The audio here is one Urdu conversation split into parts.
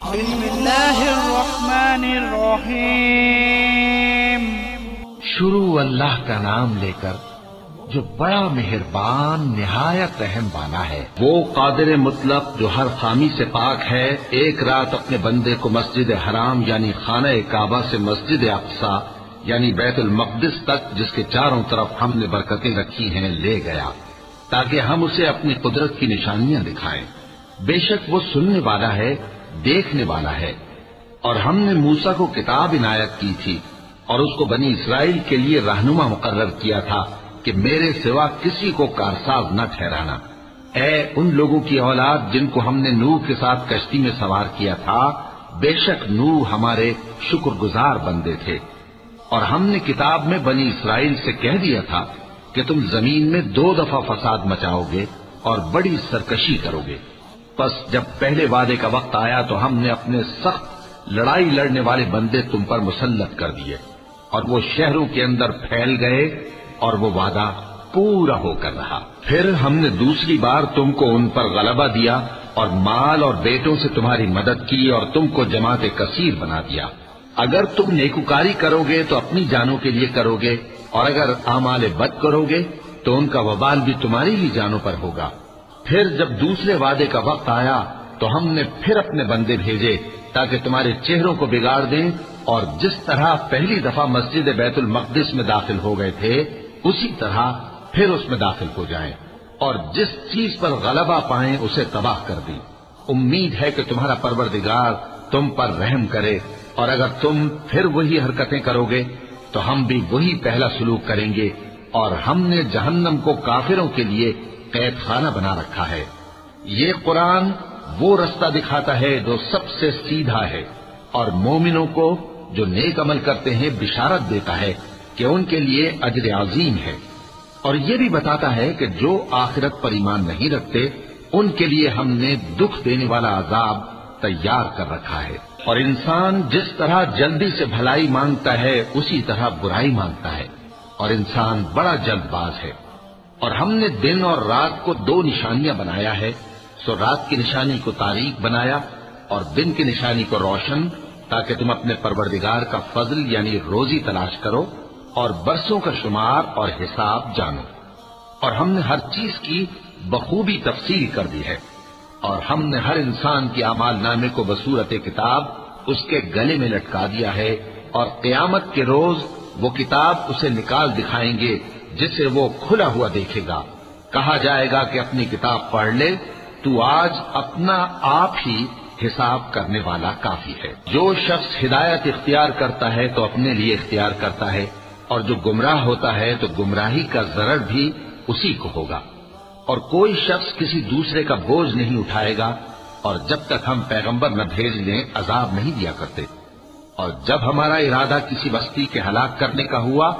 بسم اللہ الرحمن الرحیم۔ شروع اللہ کا نام لے کر جو بڑا مہربان نہایت رحم والا ہے۔ وہ قادر مطلق جو ہر خامی سے پاک ہے، ایک رات اپنے بندے کو مسجد حرام یعنی خانہ کعبہ سے مسجد اقصی یعنی بیت المقدس تک، جس کے چاروں طرف ہم نے برکتیں رکھی ہیں، لے گیا تاکہ ہم اسے اپنی قدرت کی نشانیاں دکھائیں۔ بے شک وہ سننے والا ہے، دیکھنے والا ہے۔ اور ہم نے موسیٰ کو کتاب عنایت کی تھی اور اس کو بنی اسرائیل کے لیے رہنما مقرر کیا تھا کہ میرے سوا کسی کو کارساز نہ ٹھہرانا۔ اے ان لوگوں کی اولاد جن کو ہم نے نوح کے ساتھ کشتی میں سوار کیا تھا، بے شک نوح ہمارے شکر گزار بندے تھے۔ اور ہم نے کتاب میں بنی اسرائیل سے کہہ دیا تھا کہ تم زمین میں 2 دفعہ فساد مچاؤ گے اور بڑی سرکشی کرو گے۔ پس جب پہلے وعدے کا وقت آیا تو ہم نے اپنے سخت لڑائی لڑنے والے بندے تم پر مسلط کر دیے، اور وہ شہروں کے اندر پھیل گئے اور وہ وعدہ پورا ہو کر رہا۔ پھر ہم نے دوسری بار تم کو ان پر غلبہ دیا اور مال اور بیٹوں سے تمہاری مدد کی اور تم کو جماعت کثیر بنا دیا۔ اگر تم نیکوکاری کرو گے تو اپنی جانوں کے لیے کرو گے، اور اگر اعمال بد کرو گے تو ان کا وبال بھی تمہاری ہی جانوں پر ہوگا۔ پھر جب دوسرے وعدے کا وقت آیا تو ہم نے پھر اپنے بندے بھیجے تاکہ تمہارے چہروں کو بگاڑ دیں، اور جس طرح پہلی دفعہ مسجد بیت المقدس میں داخل ہو گئے تھے اسی طرح پھر اس میں داخل ہو جائیں، اور جس چیز پر غلبہ پائیں اسے تباہ کر دیں۔ امید ہے کہ تمہارا پروردگار تم پر رحم کرے، اور اگر تم پھر وہی حرکتیں کرو گے تو ہم بھی وہی پہلا سلوک کریں گے، اور ہم نے جہنم کو کافروں کے لیے قید خانہ بنا رکھا ہے۔ یہ قرآن وہ رستہ دکھاتا ہے جو سب سے سیدھا ہے، اور مومنوں کو جو نیک عمل کرتے ہیں بشارت دیتا ہے کہ ان کے لیے اجر عظیم ہے، اور یہ بھی بتاتا ہے کہ جو آخرت پر ایمان نہیں رکھتے ان کے لیے ہم نے دکھ دینے والا عذاب تیار کر رکھا ہے۔ اور انسان جس طرح جلدی سے بھلائی مانگتا ہے اسی طرح برائی مانگتا ہے، اور انسان بڑا جلد باز ہے۔ اور ہم نے دن اور رات کو 2 نشانیاں بنایا ہے، سو رات کی نشانی کو تاریک بنایا اور دن کی نشانی کو روشن، تاکہ تم اپنے پروردگار کا فضل یعنی روزی تلاش کرو اور برسوں کا شمار اور حساب جانو۔ اور ہم نے ہر چیز کی بخوبی تفصیل کر دی ہے، اور ہم نے ہر انسان کی اعمال نامے کو بصورت کتاب اس کے گلے میں لٹکا دیا ہے، اور قیامت کے روز وہ کتاب اسے نکال دکھائیں گے جسے وہ کھلا ہوا دیکھے گا۔ کہا جائے گا کہ اپنی کتاب پڑھ لے، تو آج اپنا آپ ہی حساب کرنے والا کافی ہے۔ جو شخص ہدایت اختیار کرتا ہے تو اپنے لیے اختیار کرتا ہے، اور جو گمراہ ہوتا ہے تو گمراہی کا ضرر بھی اسی کو ہوگا۔ اور کوئی شخص کسی دوسرے کا بوجھ نہیں اٹھائے گا، اور جب تک ہم پیغمبر نہ بھیج لیں عذاب نہیں دیا کرتے۔ اور جب ہمارا ارادہ کسی بستی کے ہلاک کرنے کا ہوا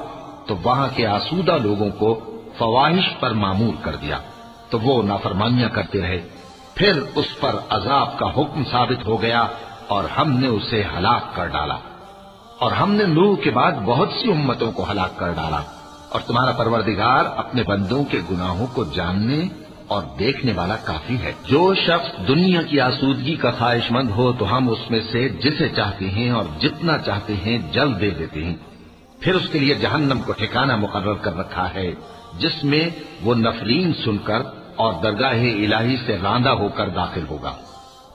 تو وہاں کے آسودہ لوگوں کو فواحش پر معمور کر دیا، تو وہ نافرمانیاں کرتے رہے۔ پھر اس پر عذاب کا حکم ثابت ہو گیا اور ہم نے اسے ہلاک کر ڈالا۔ اور ہم نے نوح کے بعد بہت سی امتوں کو ہلاک کر ڈالا، اور تمہارا پروردگار اپنے بندوں کے گناہوں کو جاننے اور دیکھنے والا کافی ہے۔ جو شخص دنیا کی آسودگی کا خواہش مند ہو تو ہم اس میں سے جسے چاہتے ہیں اور جتنا چاہتے ہیں جلد دے دیتے ہیں۔ پھر اس کے لیے جہنم کو ٹھکانہ مقرر کر رکھا ہے، جس میں وہ نفرین سن کر اور درگاہ الہی سے راندہ ہو کر داخل ہوگا۔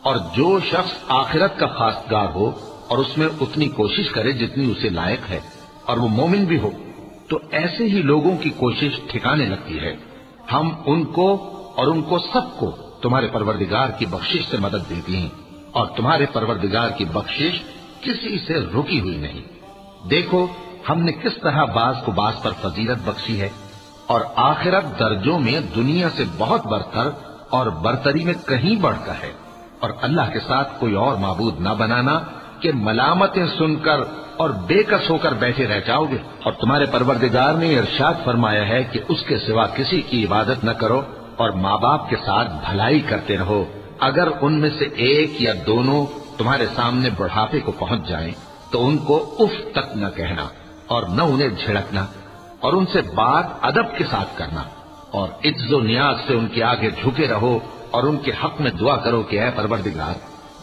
اور جو شخص آخرت کا خواستگار ہو اور اس میں اتنی کوشش کرے جتنی اسے لائق ہے، اور وہ مومن بھی ہو، تو ایسے ہی لوگوں کی کوشش ٹھکانے لگتی ہے۔ ہم ان کو اور ان کو سب کو تمہارے پروردگار کی بخشش سے مدد دیتی ہیں، اور تمہارے پروردگار کی بخشش کسی سے رکی ہوئی نہیں۔ دیکھو ہم نے کس طرح بعض کو بعض پر فضیلت بخشی ہے، اور آخرت درجوں میں دنیا سے بہت برتر اور برتری میں کہیں بڑھ کر ہے۔ اور اللہ کے ساتھ کوئی اور معبود نہ بنانا کہ ملامتیں سن کر اور بے کس ہو کر بیٹھے رہ جاؤ گے۔ اور تمہارے پروردگار نے ارشاد فرمایا ہے کہ اس کے سوا کسی کی عبادت نہ کرو، اور ماں باپ کے ساتھ بھلائی کرتے رہو۔ اگر ان میں سے ایک یا دونوں تمہارے سامنے بڑھاپے کو پہنچ جائیں تو ان کو اف تک نہ کہنا، اور نہ انہیں جھڑکنا، اور ان سے بات ادب کے ساتھ کرنا، اور عجز و نیاز سے ان کے آگے جھکے رہو، اور ان کے حق میں دعا کرو کہ اے پروردگار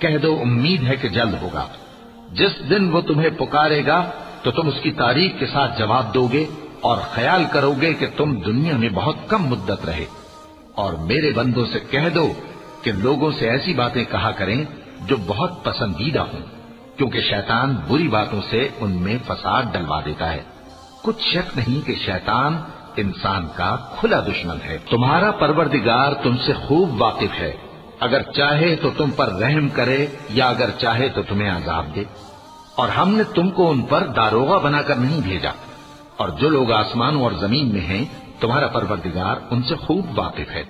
کہہ دو امید ہے کہ جلد ہوگا۔ جس دن وہ تمہیں پکارے گا تو تم اس کی تاریخ کے ساتھ جواب دو گے اور خیال کرو گے کہ تم دنیا میں بہت کم مدت رہے۔ اور میرے بندوں سے کہہ دو کہ لوگوں سے ایسی باتیں کہا کریں جو بہت پسندیدہ ہوں، کیونکہ شیطان بری باتوں سے ان میں فساد ڈلوا دیتا ہے۔ کچھ شک نہیں کہ شیطان انسان کا کھلا دشمن ہے۔ تمہارا پروردگار تم سے خوب واقف ہے، اگر چاہے تو تم پر رحم کرے یا اگر چاہے تو تمہیں عذاب دے۔ اور ہم نے تم کو ان پر داروغہ بنا کر نہیں بھیجا، اور جو لوگ آسمانوں اور زمین میں ہیں تمہارا پروردگار ان سے خوب واقف ہے۔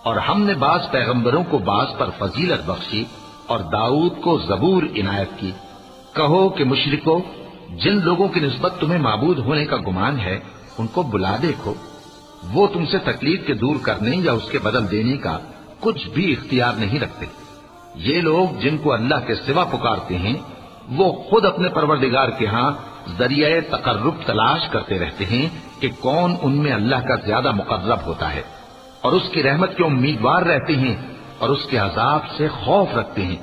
اور ہم نے بعض پیغمبروں کو بعض پر فضیلت بخشی اور داؤد کو زبور عنایت کی۔ کہو کہ مشرکو، جن لوگوں کی نسبت تمہیں معبود ہونے کا گمان ہے ان کو بلا دیکھو، وہ تم سے تکلیف کے دور کرنے یا اس کے بدل دینے کا کچھ بھی اختیار نہیں رکھتے۔ یہ لوگ جن کو اللہ کے سوا پکارتے ہیں وہ خود اپنے پروردگار کے ہاں ذریعہ تقرب تلاش کرتے رہتے ہیں کہ کون ان میں اللہ کا زیادہ مقرب ہوتا ہے، اور اس کی رحمت کے امیدوار رہتے ہیں اور اس کے عذاب سے خوف رکھتے ہیں۔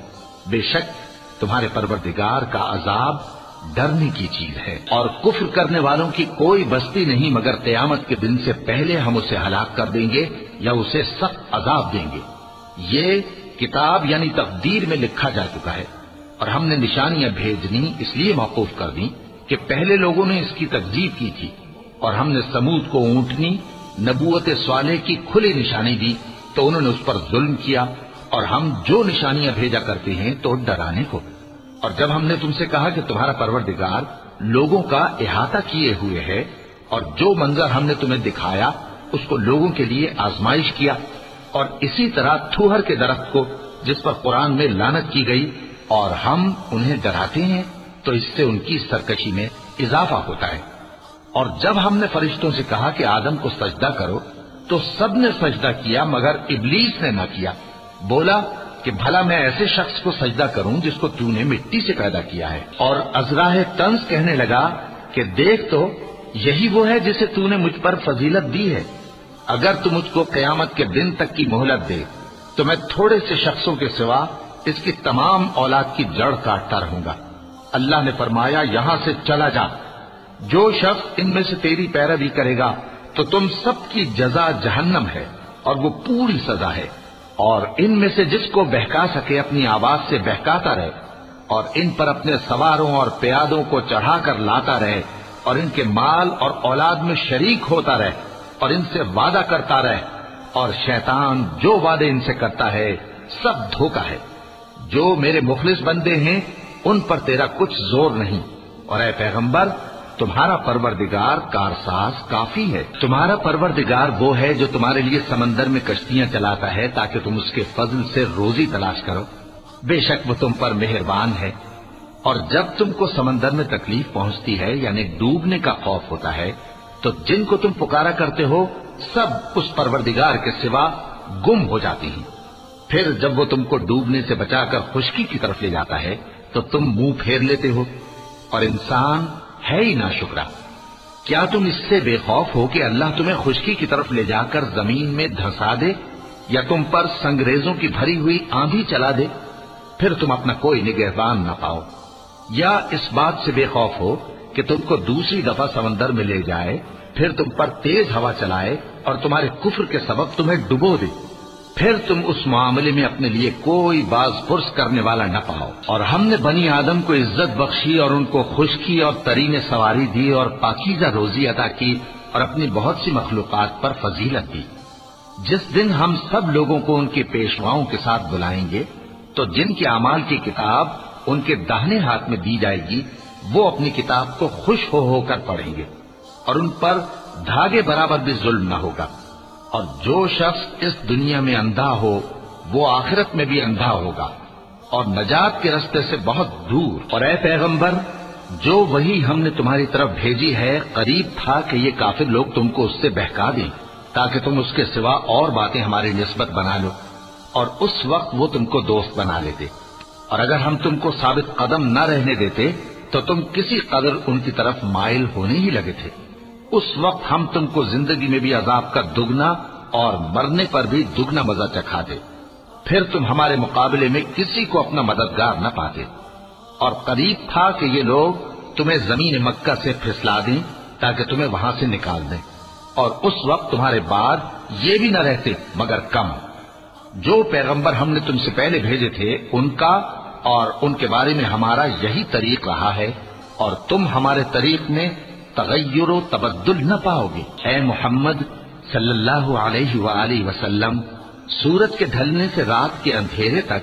بے شک تمہارے پروردگار کا عذاب ڈرنے کی چیز ہے، اور کفر کرنے والوں کی کوئی بستی نہیں مگر قیامت کے دن سے پہلے ہم اسے ہلاک کر دیں گے یا اسے سخت عذاب دیں گے۔ یہ کتاب یعنی تقدیر میں لکھا جا چکا ہے، اور ہم نے نشانیاں بھیجنی اس لیے موقوف کر دی کہ پہلے لوگوں نے اس کی تکذیب کی تھی، اور ہم نے سمود کو اونٹنی نبوت صالح کی کھلی نشانی دی تو انہوں نے اس پر ظلم کیا، اور ہم جو نشانیاں بھیجا کرتے ہیں تو ڈرانے کو۔ اور جب ہم نے تم سے کہا کہ تمہارا پروردگار لوگوں کا احاطہ کیے ہوئے ہے، اور جو منظر ہم نے تمہیں دکھایا اس کو لوگوں کے لیے آزمائش کیا، اور اسی طرح تھوہر کے درخت کو جس پر قرآن میں لعنت کی گئی، اور ہم انہیں ڈراتے ہیں تو اس سے ان کی سرکشی میں اضافہ ہوتا ہے۔ اور جب ہم نے فرشتوں سے کہا کہ آدم کو سجدہ کرو تو سب نے سجدہ کیا مگر ابلیس نے نہ کیا، بولا کہ بھلا میں ایسے شخص کو سجدہ کروں جس کو تو نے مٹی سے پیدا کیا ہے۔ اور ازراہ طنز کہنے لگا کہ دیکھ تو یہی وہ ہے جسے تو نے مجھ پر فضیلت دی ہے، اگر تو مجھ کو قیامت کے دن تک کی مہلت دے تو میں تھوڑے سے شخصوں کے سوا اس کی تمام اولاد کی جڑ کاٹتا رہوں گا۔ اللہ نے فرمایا یہاں سے چلا جا، جو شخص ان میں سے تیری پیروی کرے گا تو تم سب کی جزا جہنم ہے اور وہ پوری سزا ہے، اور ان میں سے جس کو بہکا سکے اپنی آواز سے بہکاتا رہے، اور ان پر اپنے سواروں اور پیادوں کو چڑھا کر لاتا رہے، اور ان کے مال اور اولاد میں شریک ہوتا رہے، اور ان سے وعدہ کرتا رہے، اور شیطان جو وعدے ان سے کرتا ہے سب دھوکہ ہے۔ جو میرے مخلص بندے ہیں ان پر تیرا کچھ زور نہیں، اور اے پیغمبر تمہارا پروردگار کارساز کافی ہے۔ تمہارا پروردگار وہ ہے جو تمہارے لیے سمندر میں کشتیاں چلاتا ہے تاکہ تم اس کے فضل سے روزی تلاش کرو، بے شک وہ تم پر مہربان ہے۔ اور جب تم کو سمندر میں تکلیف پہنچتی ہے یعنی ڈوبنے کا خوف ہوتا ہے تو جن کو تم پکارا کرتے ہو سب اس پروردگار کے سوا گم ہو جاتی ہیں۔ پھر جب وہ تم کو ڈوبنے سے بچا کر خشکی کی طرف لے جاتا ہے تو تم منہ پھیر لیتے ہو، اور انسان ہے ہی ناشکرا۔ کیا تم اس سے بے خوف ہو کہ اللہ تمہیں خشکی کی طرف لے جا کر زمین میں دھسا دے یا تم پر سنگریزوں کی بھری ہوئی آندھی چلا دے، پھر تم اپنا کوئی نگہبان نہ پاؤ؟ یا اس بات سے بے خوف ہو کہ تم کو دوسری دفعہ سمندر میں لے جائے، پھر تم پر تیز ہوا چلائے اور تمہارے کفر کے سبب تمہیں ڈبو دے، پھر تم اس معاملے میں اپنے لیے کوئی باز پرس کرنے والا نہ پاؤ؟ اور ہم نے بنی آدم کو عزت بخشی اور ان کو خشکی اور ترین سواری دی اور پاکیزہ روزی عطا کی اور اپنی بہت سی مخلوقات پر فضیلت دی۔ جس دن ہم سب لوگوں کو ان کے پیشواؤں کے ساتھ بلائیں گے تو جن کے اعمال کی کتاب ان کے داہنے ہاتھ میں دی جائے گی وہ اپنی کتاب کو خوش ہو کر پڑھیں گے، اور ان پر دھاگے برابر بھی ظلم نہ ہوگا۔ اور جو شخص اس دنیا میں اندھا ہو وہ آخرت میں بھی اندھا ہوگا اور نجات کے راستے سے بہت دور۔ اور اے پیغمبر جو وہی ہم نے تمہاری طرف بھیجی ہے قریب تھا کہ یہ کافر لوگ تم کو اس سے بہکا دیں تاکہ تم اس کے سوا اور باتیں ہماری نسبت بنا لو، اور اس وقت وہ تم کو دوست بنا لیتے، اور اگر ہم تم کو ثابت قدم نہ رہنے دیتے تو تم کسی قدر ان کی طرف مائل ہونے ہی لگے تھے۔ اس وقت ہم تم کو زندگی میں بھی عذاب کا دگنا اور مرنے پر بھی دگنا مزہ چکھا دے۔ پھر تم ہمارے مقابلے میں کسی کو اپنا مددگار نہ پاتے، اور قریب تھا کہ یہ لوگ تمہیں زمین مکہ سے پھسلا دیں تاکہ تمہیں وہاں سے نکال دیں، اور اس وقت تمہارے بعد یہ بھی نہ رہتے مگر کم۔ جو پیغمبر ہم نے تم سے پہلے بھیجے تھے ان کا اور ان کے بارے میں ہمارا یہی طریق رہا ہے، اور تم ہمارے طریق میں تغیر و تبدل نہ پاؤ گے۔ اے محمد صلی اللہ علیہ وآلہ وسلم، سورج کے ڈھلنے سے رات کے اندھیرے تک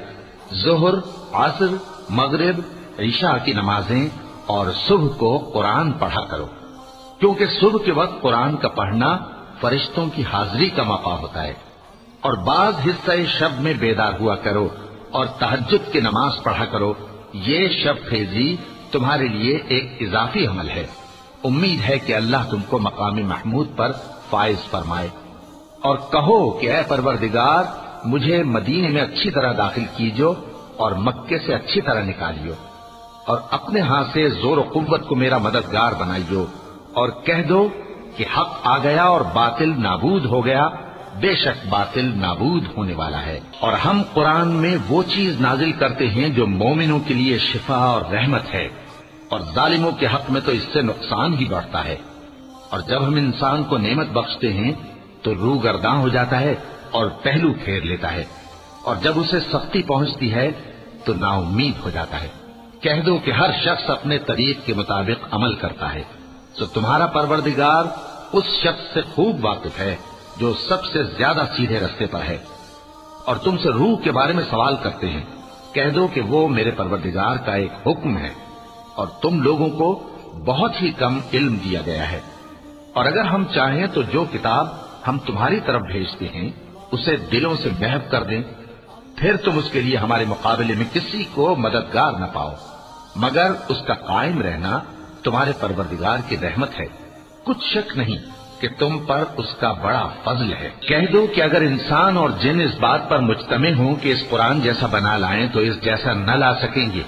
ظہر، عصر، مغرب، عشاء کی نمازیں اور صبح کو قرآن پڑھا کرو، کیونکہ صبح کے وقت قرآن کا پڑھنا فرشتوں کی حاضری کا موقع ہوتا ہے، اور بعض حصہ شب میں بیدار ہوا کرو اور تہجد کی نماز پڑھا کرو۔ یہ شب خیزی تمہارے لیے ایک اضافی عمل ہے۔ امید ہے کہ اللہ تم کو مقام محمود پر فائز فرمائے۔ اور کہو کہ اے پروردگار، مجھے مدینے میں اچھی طرح داخل کیجو اور مکے سے اچھی طرح نکالیو، اور اپنے ہاتھ سے زور و قوت کو میرا مددگار بنائیو، اور کہہ دو کہ حق آ گیا اور باطل نابود ہو گیا، بے شک باطل نابود ہونے والا ہے۔ اور ہم قرآن میں وہ چیز نازل کرتے ہیں جو مومنوں کے لیے شفا اور رحمت ہے، اور ظالموں کے حق میں تو اس سے نقصان ہی بڑھتا ہے۔ اور جب ہم انسان کو نعمت بخشتے ہیں تو روح گرداں ہو جاتا ہے اور پہلو پھیر لیتا ہے، اور جب اسے سختی پہنچتی ہے تو نا امید ہو جاتا ہے۔ کہہ دو کہ ہر شخص اپنے طریق کے مطابق عمل کرتا ہے، تو تمہارا پروردگار اس شخص سے خوب واقف ہے جو سب سے زیادہ سیدھے رستے پر ہے۔ اور تم سے روح کے بارے میں سوال کرتے ہیں، کہہ دو کہ وہ میرے پروردگار کا ایک حکم ہے، اور تم لوگوں کو بہت ہی کم علم دیا گیا ہے۔ اور اگر ہم چاہیں تو جو کتاب ہم تمہاری طرف بھیجتے ہیں اسے دلوں سے محو کر دیں، پھر تم اس کے لیے ہمارے مقابلے میں کسی کو مددگار نہ پاؤ، مگر اس کا قائم رہنا تمہارے پروردگار کی رحمت ہے، کچھ شک نہیں کہ تم پر اس کا بڑا فضل ہے۔ کہہ دو کہ اگر انسان اور جن اس بات پر مجتمع ہوں کہ اس قرآن جیسا بنا لائیں تو اس جیسا نہ لا سکیں گے،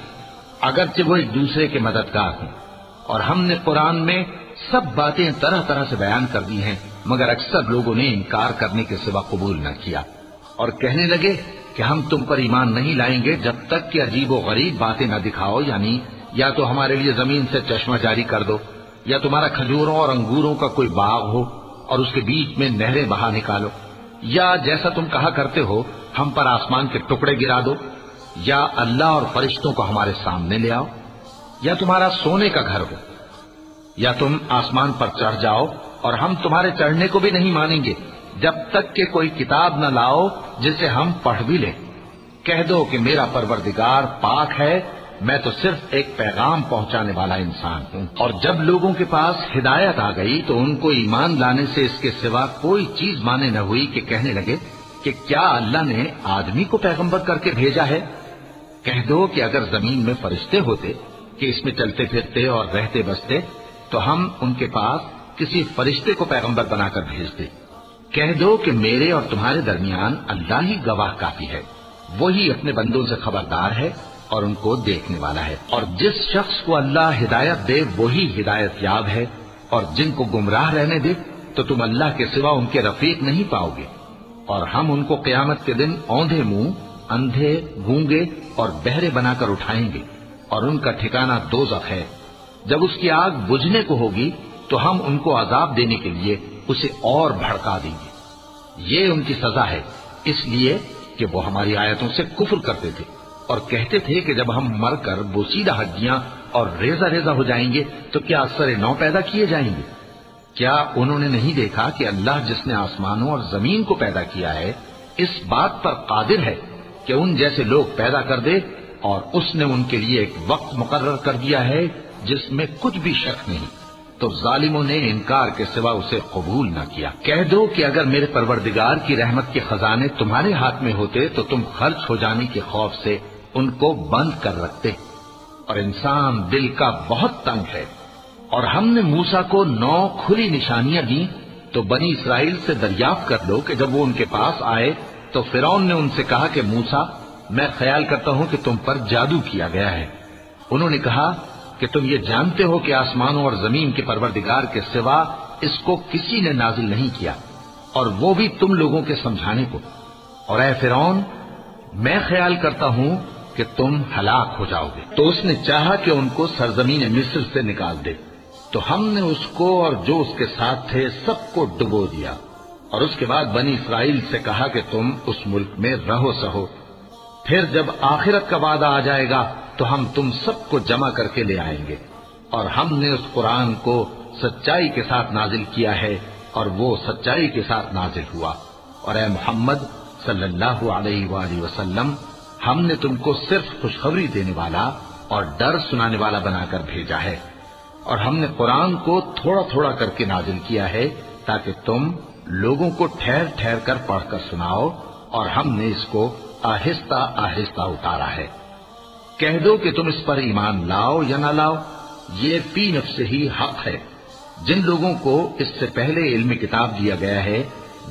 اگرچہ وہ ایک دوسرے کے مددگار ہوں۔ اور ہم نے قرآن میں سب باتیں طرح طرح سے بیان کر دی ہیں، مگر اکثر لوگوں نے انکار کرنے کے سوا قبول نہ کیا، اور کہنے لگے کہ ہم تم پر ایمان نہیں لائیں گے جب تک کہ عجیب و غریب باتیں نہ دکھاؤ، یعنی یا تو ہمارے لیے زمین سے چشمہ جاری کر دو، یا تمہارا کھجوروں اور انگوروں کا کوئی باغ ہو اور اس کے بیچ میں نہریں بہا نکالو، یا جیسا تم کہا کرتے ہو ہم پر آسمان کے ٹکڑے گرا دو، یا اللہ اور فرشتوں کو ہمارے سامنے لے آؤ، یا تمہارا سونے کا گھر ہو، یا تم آسمان پر چڑھ جاؤ اور ہم تمہارے چڑھنے کو بھی نہیں مانیں گے جب تک کہ کوئی کتاب نہ لاؤ جسے ہم پڑھ بھی لیں۔ کہہ دو کہ میرا پروردگار پاک ہے، میں تو صرف ایک پیغام پہنچانے والا انسان ہوں۔ اور جب لوگوں کے پاس ہدایت آ گئی تو ان کو ایمان لانے سے اس کے سوا کوئی چیز مانے نہ ہوئی کہ کہنے لگے کہ کیا اللہ نے آدمی کو پیغمبر کر کے بھیجا ہے؟ کہہ دو کہ اگر زمین میں فرشتے ہوتے کہ اس میں چلتے پھرتے اور رہتے بستے تو ہم ان کے پاس کسی فرشتے کو پیغمبر بنا کر بھیجتے۔ کہہ دو کہ میرے اور تمہارے درمیان اللہ ہی گواہ کافی ہے، وہی اپنے بندوں سے خبردار ہے اور ان کو دیکھنے والا ہے۔ اور جس شخص کو اللہ ہدایت دے وہی ہدایت یاب ہے، اور جن کو گمراہ رہنے دے تو تم اللہ کے سوا ان کے رفیق نہیں پاؤ گے۔ اور ہم ان کو قیامت کے دن اوندھے منہ، اندھے، گونگے اور بہرے بنا کر اٹھائیں گے، اور ان کا ٹھکانہ دوزخ ہے۔ جب اس کی آگ بجھنے کو ہوگی تو ہم ان کو عذاب دینے کے لیے اسے اور بھڑکا دیں گے۔ یہ ان کی سزا ہے، اس لیے کہ وہ ہماری آیتوں سے کفر کرتے تھے اور کہتے تھے کہ جب ہم مر کر بوسیدہ ہڈیاں اور ریزہ ریزہ ہو جائیں گے تو کیا اثر نو پیدا کیے جائیں گے؟ کیا انہوں نے نہیں دیکھا کہ اللہ جس نے آسمانوں اور زمین کو پیدا کیا ہے اس بات پر قادر ہے کہ ان جیسے لوگ پیدا کر دے، اور اس نے ان کے لیے ایک وقت مقرر کر دیا ہے جس میں کچھ بھی شک نہیں، تو ظالموں نے انکار کے سوا اسے قبول نہ کیا۔ کہہ دو کہ اگر میرے پروردگار کی رحمت کے خزانے تمہارے ہاتھ میں ہوتے تو تم خرچ ہو جانے کے خوف سے ان کو بند کر رکھتے، اور انسان دل کا بہت تنگ ہے۔ اور ہم نے موسیٰ کو 9 کھلی نشانیاں دیں تو بنی اسرائیل سے دریافت کر لو کہ جب وہ ان کے پاس آئے تو فرعون نے ان سے کہا کہ موسیٰ، میں خیال کرتا ہوں کہ تم پر جادو کیا گیا ہے۔ انہوں نے کہا کہ تم یہ جانتے ہو کہ آسمانوں اور زمین کے پروردگار کے سوا اس کو کسی نے نازل نہیں کیا، اور وہ بھی تم لوگوں کے سمجھانے کو۔ اور اے فرعون، میں خیال کرتا ہوں کہ تم ہلاک ہو جاؤ گے۔ تو اس نے چاہا کہ ان کو سرزمین مصر سے نکال دے، تو ہم نے اس کو اور جو اس کے ساتھ تھے سب کو ڈبو دیا، اور اس کے بعد بنی اسرائیل سے کہا کہ تم اس ملک میں رہو سہو، پھر جب آخرت کا وعدہ آ جائے گا تو ہم تم سب کو جمع کر کے لے آئیں گے۔ اور ہم نے اس قرآن کو سچائی کے ساتھ نازل کیا ہے، اور وہ سچائی کے ساتھ نازل ہوا۔ اور اے محمد صلی اللہ علیہ وآلہ وسلم، ہم نے تم کو صرف خوشخبری دینے والا اور ڈر سنانے والا بنا کر بھیجا ہے، اور ہم نے قرآن کو تھوڑا تھوڑا کر کے نازل کیا ہے تاکہ تم لوگوں کو ٹھہر ٹھہر کر پڑھ کر سناؤ، اور ہم نے اس کو آہستہ آہستہ اتارا ہے۔ کہہ دو کہ تم اس پر ایمان لاؤ یا نہ لاؤ، یہ فی نفس ہی حق ہے۔ جن لوگوں کو اس سے پہلے علم کتاب دیا گیا ہے،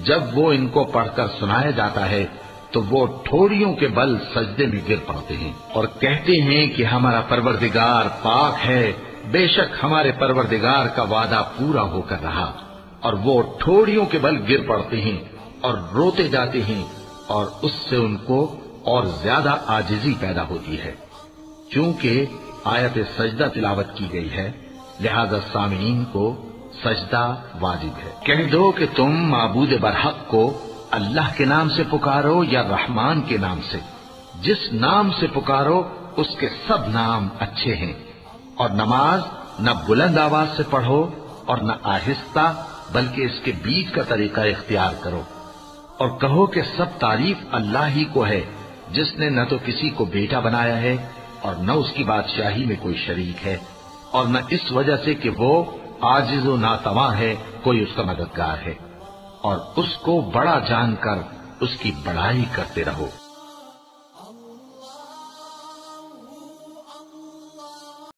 جب وہ ان کو پڑھ کر سنایا جاتا ہے تو وہ ٹھوڑیوں کے بل سجدے میں گر پڑتے ہیں اور کہتے ہیں کہ ہمارا پروردگار پاک ہے، بے شک ہمارے پروردگار کا وعدہ پورا ہو کر رہا، اور وہ ٹھوڑیوں کے بل گر پڑتے ہیں اور روتے جاتے ہیں، اور اس سے ان کو اور زیادہ عاجزی پیدا ہوتی ہے۔ چونکہ آیت سجدہ تلاوت کی گئی ہے، لہذا سامعین کو سجدہ واجب ہے۔ کہہ دو کہ تم معبود برحق کو اللہ کے نام سے پکارو یا رحمان کے نام سے، جس نام سے پکارو اس کے سب نام اچھے ہیں، اور نماز نہ بلند آواز سے پڑھو اور نہ آہستہ، بلکہ اس کے بیچ کا طریقہ اختیار کرو، اور کہو کہ سب تعریف اللہ ہی کو ہے، جس نے نہ تو کسی کو بیٹا بنایا ہے اور نہ اس کی بادشاہی میں کوئی شریک ہے، اور نہ اس وجہ سے کہ وہ عاجز و ناتواں ہے کوئی اس کا مددگار ہے، اور اس کو بڑا جان کر اس کی بڑائی کرتے رہو۔